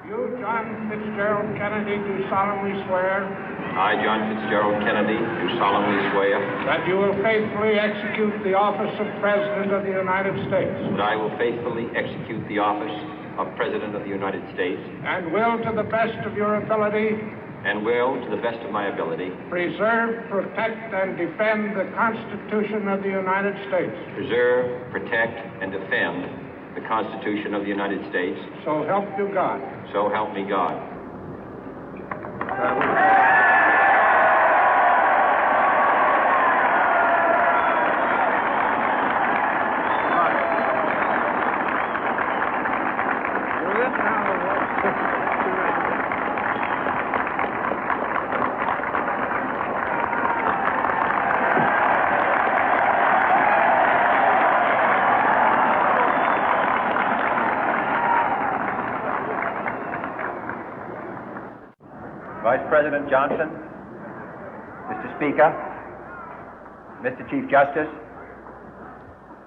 You, John Fitzgerald Kennedy, do solemnly swear I, John Fitzgerald Kennedy, do solemnly swear that you will faithfully execute the office of President of the United States that I will faithfully execute the office of President of the United States and will, to the best of your ability, and will, to the best of my ability, preserve, protect, and defend the Constitution of the United States. preserve, protect, and defend the Constitution of the United States. So help you God. So help me God. Vice President Johnson, Mr. Speaker, Mr. Chief Justice,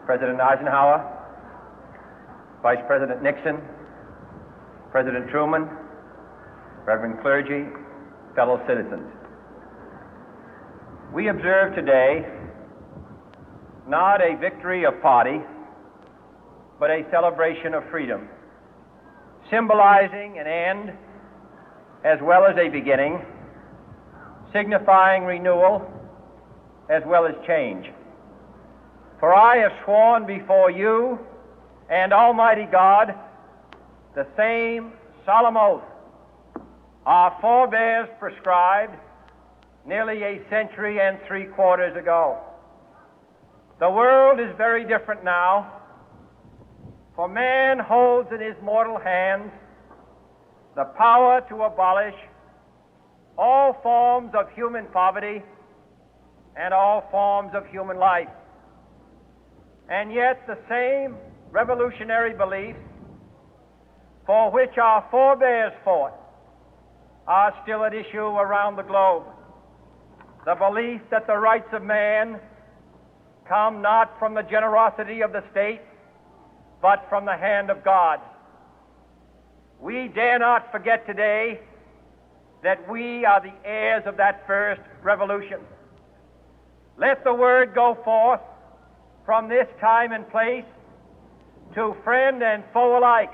President Eisenhower, Vice President Nixon, President Truman, Reverend clergy, fellow citizens. We observe today not a victory of party, but a celebration of freedom, symbolizing an end as well as a beginning, signifying renewal as well as change. For I have sworn before you and Almighty God the same solemn oath our forebears prescribed nearly a century and 3/4 ago. The world is very different now, for man holds in his mortal hands the power to abolish all forms of human poverty and all forms of human life. And yet the same revolutionary beliefs for which our forebears fought are still at issue around the globe. The belief that the rights of man come not from the generosity of the state, but from the hand of God. We dare not forget today that we are the heirs of that first revolution. Let the word go forth from this time and place to friend and foe alike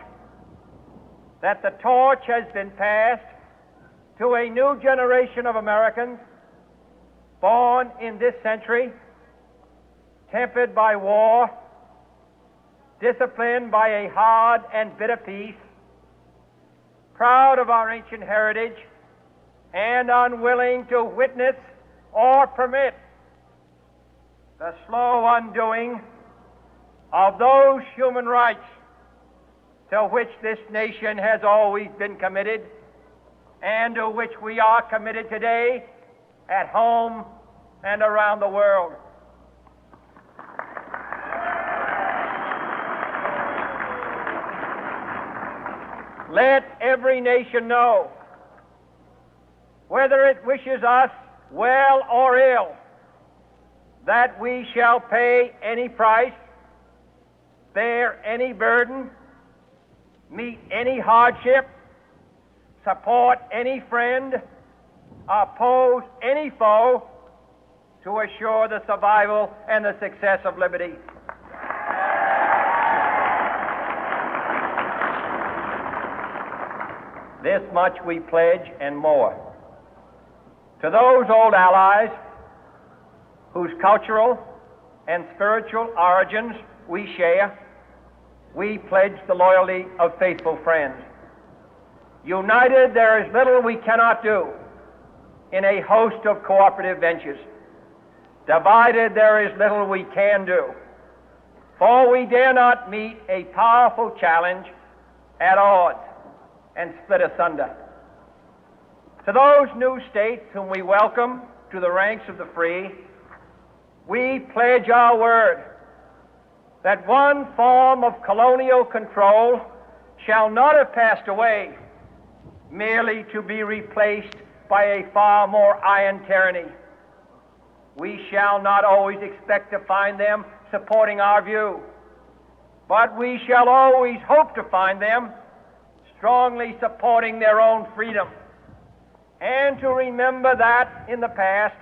that the torch has been passed to a new generation of Americans born in this century, tempered by war, disciplined by a hard and bitter peace, proud of our ancient heritage, and unwilling to witness or permit the slow undoing of those human rights to which this nation has always been committed and to which we are committed today at home and around the world. Let every nation know, whether it wishes us well or ill, that we shall pay any price, bear any burden, meet any hardship, support any friend, oppose any foe to assure the survival and the success of liberty. This much we pledge and more. To those old allies whose cultural and spiritual origins we share, we pledge the loyalty of faithful friends. United, there is little we cannot do in a host of cooperative ventures. Divided, there is little we can do, for we dare not meet a powerful challenge at odds and split asunder. To those new states whom we welcome to the ranks of the free, we pledge our word that one form of colonial control shall not have passed away, merely to be replaced by a far more iron tyranny. We shall not always expect to find them supporting our view, but we shall always hope to find them strongly supporting their own freedom, and to remember that in the past,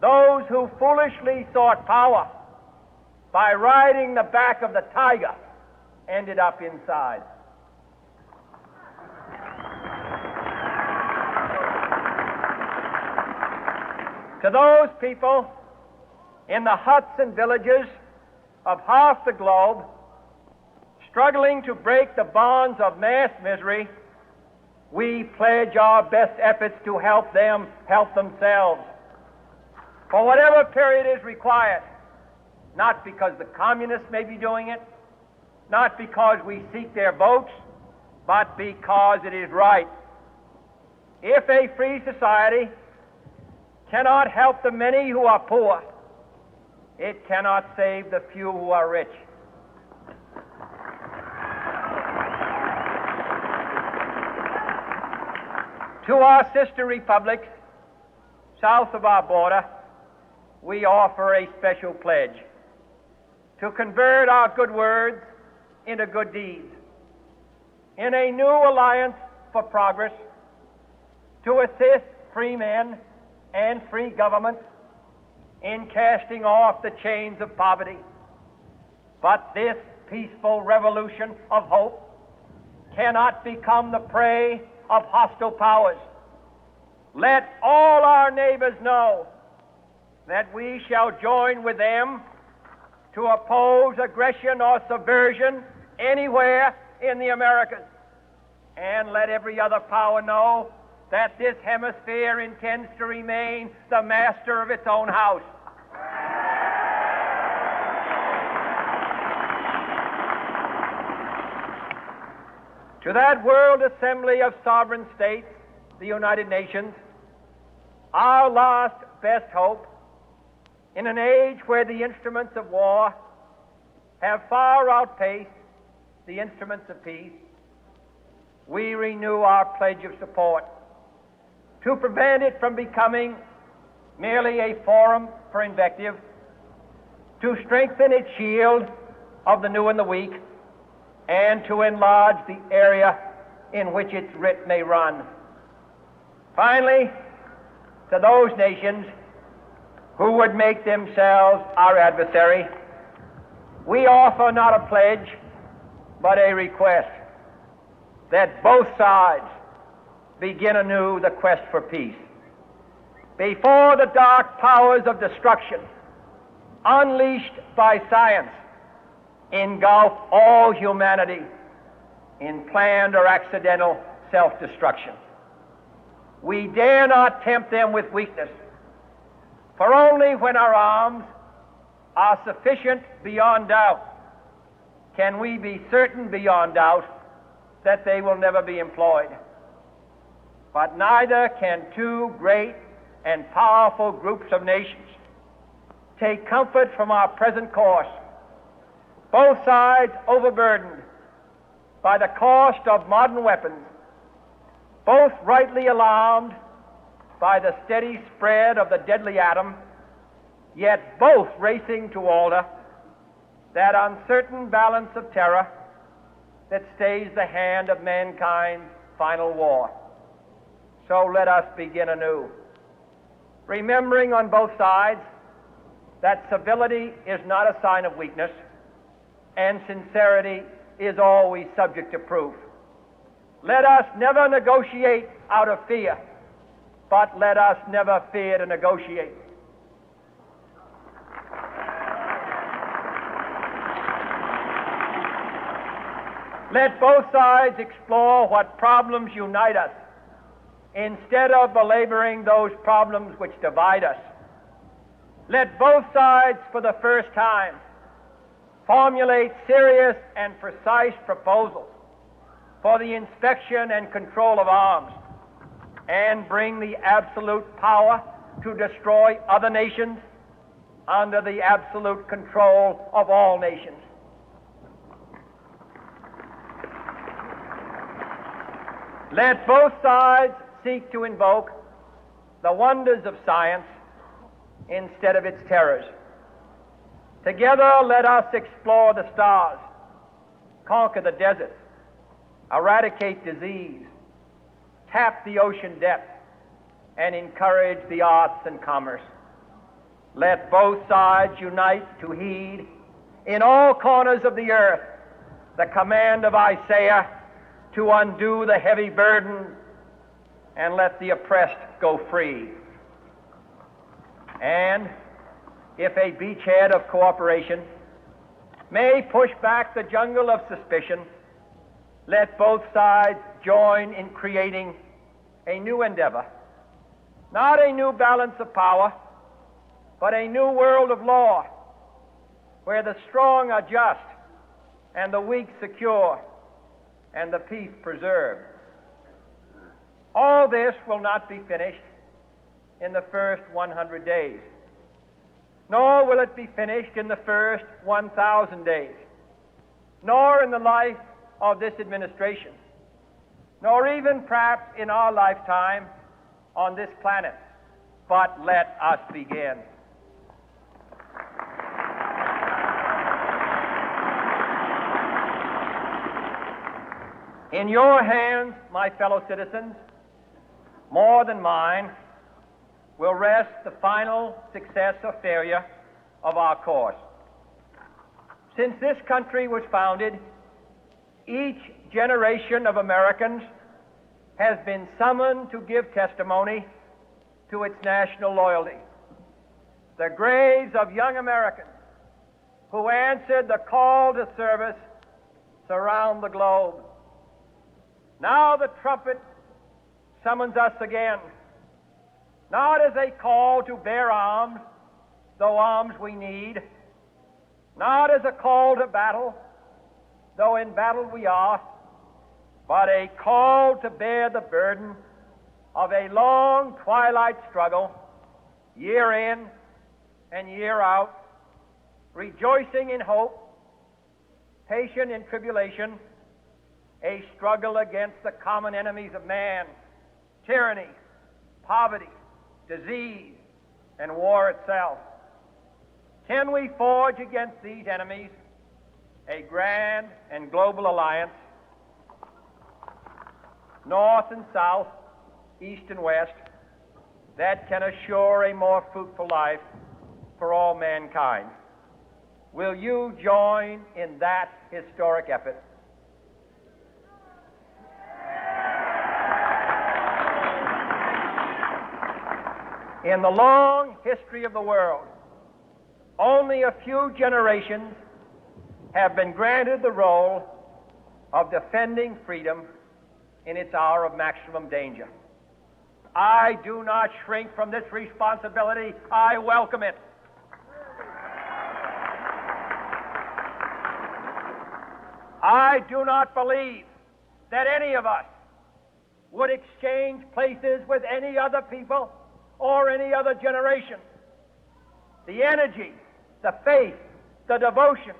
those who foolishly sought power by riding the back of the tiger ended up inside. To those people in the huts and villages of half the globe struggling to break the bonds of mass misery, we pledge our best efforts to help them help themselves for whatever period is required, not because the communists may be doing it, not because we seek their votes, but because it is right. If a free society cannot help the many who are poor, it cannot save the few who are rich. To our sister republics south of our border, we offer a special pledge to convert our good words into good deeds, in a new alliance for progress, to assist free men and free governments in casting off the chains of poverty. But this peaceful revolution of hope cannot become the prey of hostile powers. Let all our neighbors know that we shall join with them to oppose aggression or subversion anywhere in the Americas. And let every other power know that this hemisphere intends to remain the master of its own house. To that World Assembly of Sovereign States, the United Nations, our last best hope, in an age where the instruments of war have far outpaced the instruments of peace, we renew our pledge of support to prevent it from becoming merely a forum for invective, to strengthen its shield of the new and the weak, and to enlarge the area in which its writ may run. Finally, to those nations who would make themselves our adversary, we offer not a pledge, but a request that both sides begin anew the quest for peace. Before the dark powers of destruction, unleashed by science, engulf all humanity in planned or accidental self-destruction, we dare not tempt them with weakness, for only when our arms are sufficient beyond doubt can we be certain beyond doubt that they will never be employed. But neither can two great and powerful groups of nations take comfort from our present course, both sides overburdened by the cost of modern weapons, both rightly alarmed by the steady spread of the deadly atom, yet both racing to alter that uncertain balance of terror that stays the hand of mankind's final war. So let us begin anew, remembering on both sides that civility is not a sign of weakness, and sincerity is always subject to proof. Let us never negotiate out of fear, but let us never fear to negotiate. Let both sides explore what problems unite us, instead of belaboring those problems which divide us. Let both sides, for the first time, formulate serious and precise proposals for the inspection and control of arms, and bring the absolute power to destroy other nations under the absolute control of all nations. Let both sides seek to invoke the wonders of science instead of its terrors. Together, let us explore the stars, conquer the deserts, eradicate disease, tap the ocean depth, and encourage the arts and commerce. Let both sides unite to heed in all corners of the earth the command of Isaiah to undo the heavy burden and let the oppressed go free. And if a beachhead of cooperation may push back the jungle of suspicion, let both sides join in creating a new endeavor, not a new balance of power, but a new world of law, where the strong are just and the weak secure and the peace preserved. All this will not be finished in the first 100 days, nor will it be finished in the first 1,000 days, nor in the life of this administration, nor even perhaps in our lifetime on this planet. But let us begin. In your hands, my fellow citizens, more than mine, will rest the final success or failure of our course. Since this country was founded, each generation of Americans has been summoned to give testimony to its national loyalty. The graves of young Americans who answered the call to service surround the globe. Now the trumpet summons us again, not as a call to bear arms, though arms we need, not as a call to battle, though in battle we are, but a call to bear the burden of a long twilight struggle, year in and year out, rejoicing in hope, patient in tribulation, a struggle against the common enemies of man, tyranny, poverty, disease, and war itself. Can we forge against these enemies a grand and global alliance, north and south, east and west, that can assure a more fruitful life for all mankind? Will you join in that historic effort? In the long history of the world, only a few generations have been granted the role of defending freedom in its hour of maximum danger. I do not shrink from this responsibility. I welcome it. I do not believe that any of us would exchange places with any other people or any other generation. The energy, the faith, the devotion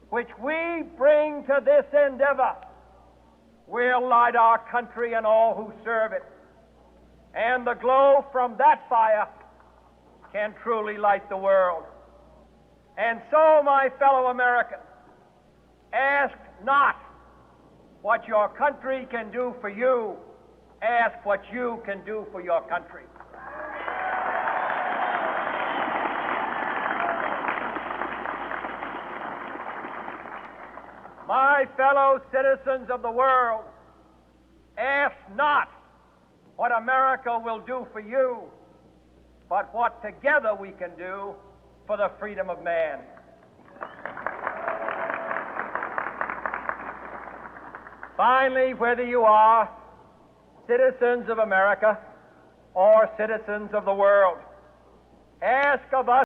which we bring to this endeavor will light our country and all who serve it. And the glow from that fire can truly light the world. And so, my fellow Americans, ask not what your country can do for you, ask what you can do for your country. My fellow citizens of the world, ask not what America will do for you, but what together we can do for the freedom of man. Finally, whether you are citizens of America or citizens of the world, ask of us